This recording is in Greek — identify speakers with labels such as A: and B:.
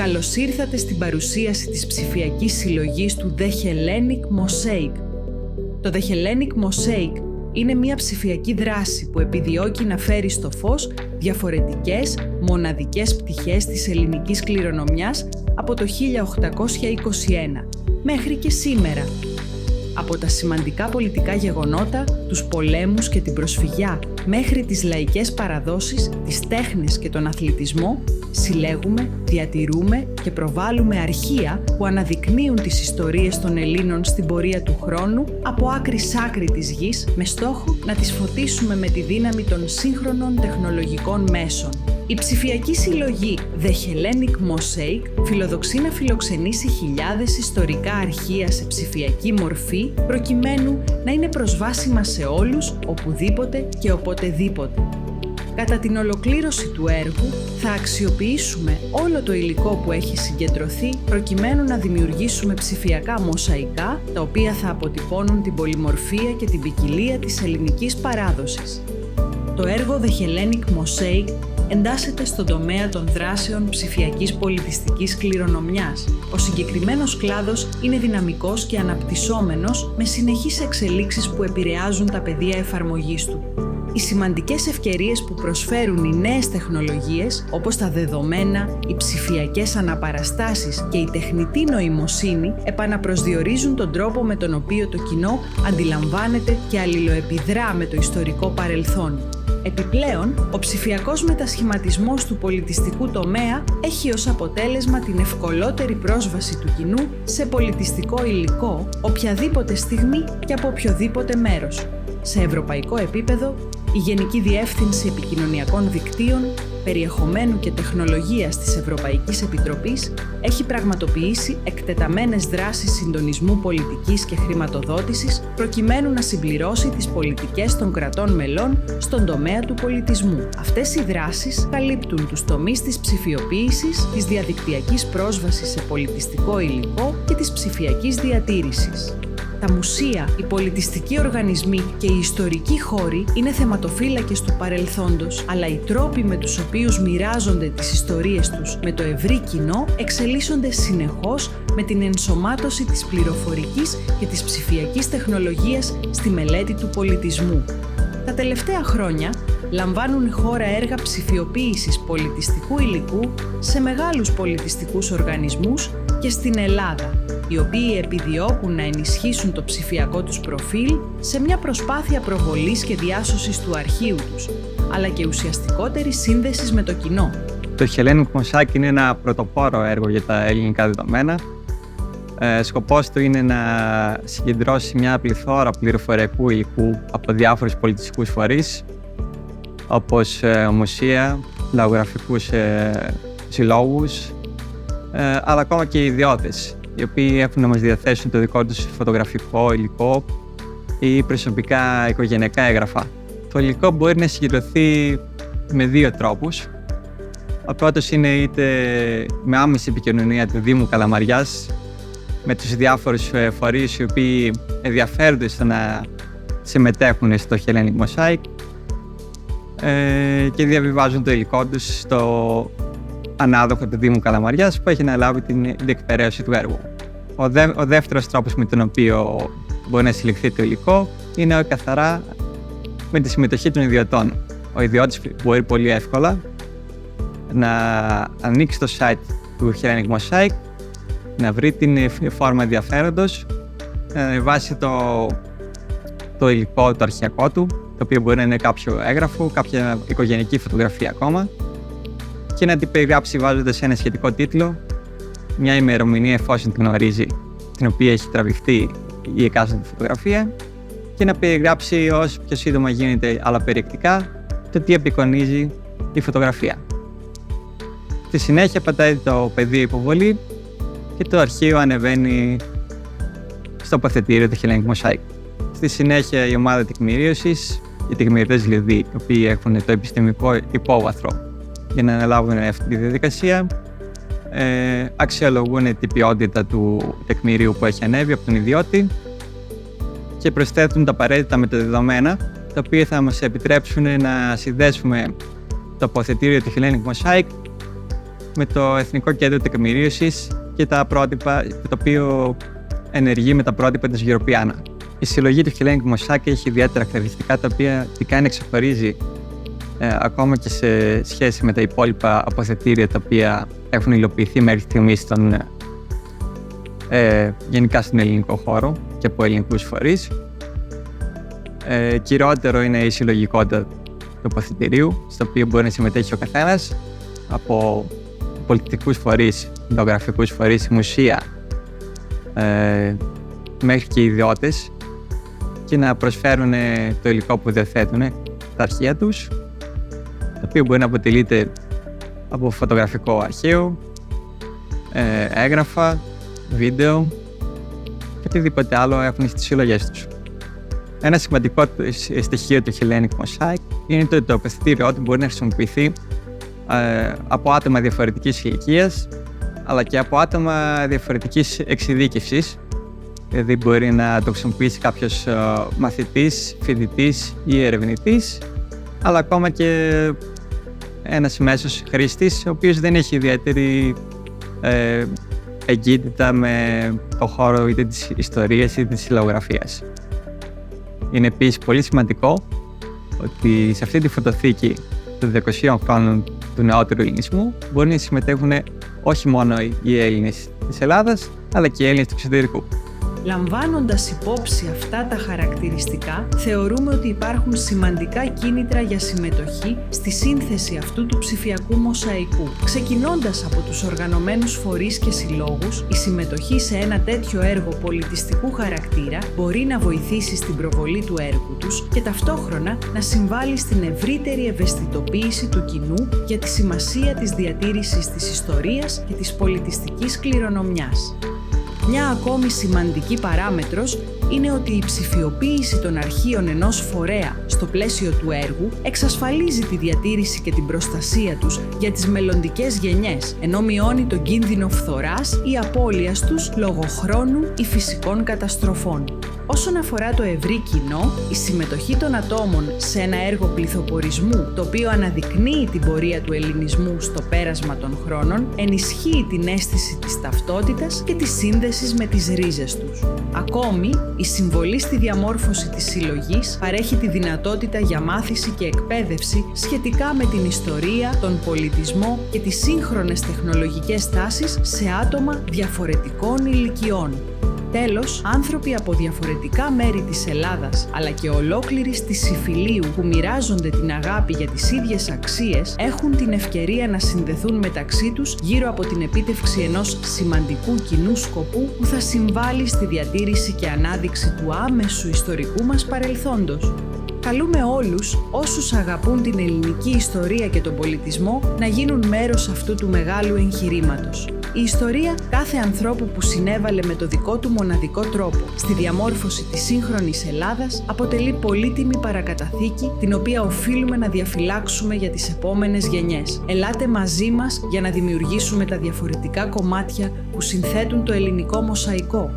A: Καλώς ήρθατε στην παρουσίαση της ψηφιακής συλλογής του The Hellenic Mosaic. Το The Hellenic Mosaic είναι μια ψηφιακή δράση που επιδιώκει να φέρει στο φως διαφορετικές, μοναδικές πτυχές της ελληνικής κληρονομιάς από το 1821 μέχρι και σήμερα. Από τα σημαντικά πολιτικά γεγονότα, τους πολέμους και την προσφυγιά, μέχρι τις λαϊκές παραδόσεις, τις τέχνες και τον αθλητισμό, συλλέγουμε, διατηρούμε και προβάλλουμε αρχεία που αναδεικνύουν τις ιστορίες των Ελλήνων στην πορεία του χρόνου από άκρη σ' άκρη της γης, με στόχο να τις φωτίσουμε με τη δύναμη των σύγχρονων τεχνολογικών μέσων. Η ψηφιακή συλλογή The Hellenic Mosaic φιλοδοξεί να φιλοξενήσει χιλιάδες ιστορικά αρχεία σε ψηφιακή μορφή, προκειμένου να είναι προσβάσιμα σε όλους, οπουδήποτε και οποτεδήποτε. Κατά την ολοκλήρωση του έργου, θα αξιοποιήσουμε όλο το υλικό που έχει συγκεντρωθεί, προκειμένου να δημιουργήσουμε ψηφιακά μοσαϊκά, τα οποία θα αποτυπώνουν την πολυμορφία και την ποικιλία της ελληνικής παράδοσης. Το έργο The Hellenic Mosaic εντάσσεται στον τομέα των δράσεων ψηφιακής πολιτιστικής κληρονομιάς. Ο συγκεκριμένος κλάδος είναι δυναμικός και αναπτυσσόμενος, με συνεχείς εξελίξεις που επηρεάζουν τα πεδία εφαρμογής του. Οι σημαντικές ευκαιρίες που προσφέρουν οι νέες τεχνολογίες, όπως τα δεδομένα, οι ψηφιακές αναπαραστάσεις και η τεχνητή νοημοσύνη, επαναπροσδιορίζουν τον τρόπο με τον οποίο το κοινό αντιλαμβάνεται και αλληλοεπιδρά με το ιστορικό παρελθόν. Επιπλέον, ο ψηφιακός μετασχηματισμός του πολιτιστικού τομέα έχει ως αποτέλεσμα την ευκολότερη πρόσβαση του κοινού σε πολιτιστικό υλικό οποιαδήποτε στιγμή και από οποιοδήποτε μέρος. Σε ευρωπαϊκό επίπεδο, η Γενική Διεύθυνση Επικοινωνιακών Δικτύων, Περιεχομένου και Τεχνολογίας της Ευρωπαϊκής Επιτροπής έχει πραγματοποιήσει εκτεταμένες δράσεις συντονισμού πολιτικής και χρηματοδότησης, προκειμένου να συμπληρώσει τις πολιτικές των κρατών μελών στον τομέα του πολιτισμού. Αυτές οι δράσεις καλύπτουν τους τομείς της ψηφιοποίησης, της διαδικτυακής πρόσβασης σε πολιτιστικό υλικό και της ψηφιακής διατήρησης. Τα μουσεία, οι πολιτιστικοί οργανισμοί και οι ιστορικοί χώροι είναι θεματοφύλακες του παρελθόντος, αλλά οι τρόποι με τους οποίους μοιράζονται τις ιστορίες τους με το ευρύ κοινό εξελίσσονται συνεχώς με την ενσωμάτωση της πληροφορικής και της ψηφιακής τεχνολογίας στη μελέτη του πολιτισμού. Τα τελευταία χρόνια λαμβάνουν χώρα έργα ψηφιοποίησης πολιτιστικού υλικού σε μεγάλους πολιτιστικούς οργανισμούς και στην Ελλάδα, οι οποίοι επιδιώκουν να ενισχύσουν το ψηφιακό τους προφίλ σε μια προσπάθεια προβολής και διάσωσης του αρχείου τους, αλλά και ουσιαστικότερης σύνδεσης με το κοινό.
B: Το Hellenic Mosaic είναι ένα πρωτοπόρο έργο για τα ελληνικά δεδομένα. Σκοπός του είναι να συγκεντρώσει μια πληθώρα πληροφοριακού υλικού από διάφορους πολιτιστικούς φορείς, όπως μουσεία, λαογραφικούς συλλόγους, αλλά ακόμα και οι ιδιώτες, οι οποίοι έχουν να μας διαθέσουν το δικό τους φωτογραφικό υλικό ή προσωπικά οικογενειακά έγγραφα. Το υλικό μπορεί να συγκεντρωθεί με δύο τρόπους. Ο πρώτος είναι είτε με άμεση επικοινωνία του Δήμου Καλαμαριάς με τους διάφορους φορείς οι οποίοι ενδιαφέρονται στο να συμμετέχουν στο Hellenic Mosaic και διαβιβάζουν το υλικό τους στο ανάδοχο του Δήμου Καλαμαριάς που έχει αναλάβει την διεκπαιρέωση του έργου. Ο δεύτερος τρόπος με τον οποίο μπορεί να συλληφθεί το υλικό είναι καθαρά με τη συμμετοχή των ιδιωτών. Ο ιδιώτης μπορεί πολύ εύκολα να ανοίξει το site του Hellenic Mosaic, να βρει την φόρμα ενδιαφέροντος, να ανεβάσει το υλικό, το αρχειακό του, το οποίο μπορεί να είναι κάποιο έγγραφο, κάποια οικογενειακή φωτογραφία ακόμα, και να την περιγράψει βάζοντας ένα σχετικό τίτλο, μια ημερομηνία εφόσον την γνωρίζει, την οποία έχει τραβηχτεί η εκάστοτε φωτογραφία, και να περιγράψει όσο πιο σύντομα γίνεται, αλλά περιεκτικά, το τι απεικονίζει η φωτογραφία. Στη συνέχεια πατάει το πεδίο υποβολή και το αρχείο ανεβαίνει στο αποθετήριο του Hellenic Mosaic. Στη συνέχεια η ομάδα τεκμηρίωσης, οι τεκμηριστές δηλαδή, οι οποίοι έχουν το επιστημικό υπόβαθρο για να αναλάβουν αυτή τη διαδικασία, αξιολογούν την ποιότητα του τεκμηρίου που έχει ανέβει από τον ιδιώτη και προσθέτουν τα απαραίτητα μεταδεδομένα, τα οποία θα μας επιτρέψουν να συνδέσουμε το αποθετήριο του Hellenic Mosaic με το Εθνικό Κέντρο Τεκμηρίωσης και τα πρότυπα, το οποίο ενεργεί με τα πρότυπα της Europeana. Η συλλογή του Hellenic Mosaic έχει ιδιαίτερα χαρακτηριστικά, τα οποία την κάνει να ξεχωρίζει ακόμα και σε σχέση με τα υπόλοιπα αποθετήρια τα οποία έχουν υλοποιηθεί μέχρι στιγμής γενικά στον ελληνικό χώρο και από ελληνικούς φορείς. Κυριότερο είναι η συλλογικότητα του αποθετηρίου, στο οποίο μπορεί να συμμετέχει ο καθένας, από πολιτικούς φορείς, βιογραφικούς φορείς, μουσεία, μέχρι και ιδιώτες, και να προσφέρουν το υλικό που διαθέτουν, τα αρχεία τους, το οποίο μπορεί να αποτελείται από φωτογραφικό αρχείο, έγγραφα, βίντεο και οτιδήποτε άλλο έχουν στις συλλογές τους. Ένα σημαντικό στοιχείο του Hellenic Mosaic είναι ότι το αποθετήριό του μπορεί να χρησιμοποιηθεί από άτομα διαφορετικής ηλικίας, αλλά και από άτομα διαφορετικής εξειδίκευσης. Δηλαδή μπορεί να το χρησιμοποιήσει κάποιος μαθητής, φοιτητής ή ερευνητής, αλλά ακόμα και ένας μέσος χρήστης, ο οποίος δεν έχει ιδιαίτερη εγκύτητα με το χώρο είτε της ιστορίας είτε της λαογραφίας. Είναι επίσης πολύ σημαντικό ότι σε αυτή τη φωτοθήκη των 200 χρόνων του νεότερου ελληνισμού μπορεί να συμμετέχουν όχι μόνο οι Έλληνες της Ελλάδας, αλλά και οι Έλληνες του εξωτερικού.
A: Λαμβάνοντας υπόψη αυτά τα χαρακτηριστικά, θεωρούμε ότι υπάρχουν σημαντικά κίνητρα για συμμετοχή στη σύνθεση αυτού του ψηφιακού μοσαϊκού. Ξεκινώντας από τους οργανωμένους φορείς και συλλόγους, η συμμετοχή σε ένα τέτοιο έργο πολιτιστικού χαρακτήρα μπορεί να βοηθήσει στην προβολή του έργου τους και ταυτόχρονα να συμβάλλει στην ευρύτερη ευαισθητοποίηση του κοινού για τη σημασία της διατήρησης της ιστορίας και της πολιτιστικής κληρονομιάς. Μια ακόμη σημαντική παράμετρος είναι ότι η ψηφιοποίηση των αρχείων ενός φορέα στο πλαίσιο του έργου εξασφαλίζει τη διατήρηση και την προστασία τους για τις μελλοντικές γενιές, ενώ μειώνει τον κίνδυνο φθοράς ή απώλειας τους λόγω χρόνου ή φυσικών καταστροφών. Όσον αφορά το ευρύ κοινό, η συμμετοχή των ατόμων σε ένα έργο πληθοπορισμού, το οποίο αναδεικνύει την πορεία του ελληνισμού στο πέρασμα των χρόνων, ενισχύει την αίσθηση της ταυτότητας και της σύνδεσης με τις ρίζες τους. Ακόμη, η συμβολή στη διαμόρφωση της συλλογής παρέχει τη δυνατότητα για μάθηση και εκπαίδευση σχετικά με την ιστορία, τον πολιτισμό και τις σύγχρονες τεχνολογικές τάσεις σε άτομα διαφορετικών ηλικιών. Τέλος, άνθρωποι από διαφορετικά μέρη της Ελλάδας, αλλά και ολόκληρης της Σιφιλίου που μοιράζονται την αγάπη για τις ίδιες αξίες, έχουν την ευκαιρία να συνδεθούν μεταξύ τους γύρω από την επίτευξη ενός σημαντικού κοινού σκοπού που θα συμβάλλει στη διατήρηση και ανάδειξη του άμεσου ιστορικού μας παρελθόντος. Καλούμε όλους όσους αγαπούν την ελληνική ιστορία και τον πολιτισμό να γίνουν μέρος αυτού του μεγάλου εγχειρήματος. Η ιστορία κάθε ανθρώπου που συνέβαλε με το δικό του μοναδικό τρόπο στη διαμόρφωση της σύγχρονης Ελλάδας αποτελεί πολύτιμη παρακαταθήκη, την οποία οφείλουμε να διαφυλάξουμε για τις επόμενες γενιές. Ελάτε μαζί μας για να δημιουργήσουμε τα διαφορετικά κομμάτια που συνθέτουν το ελληνικό μοσαϊκό.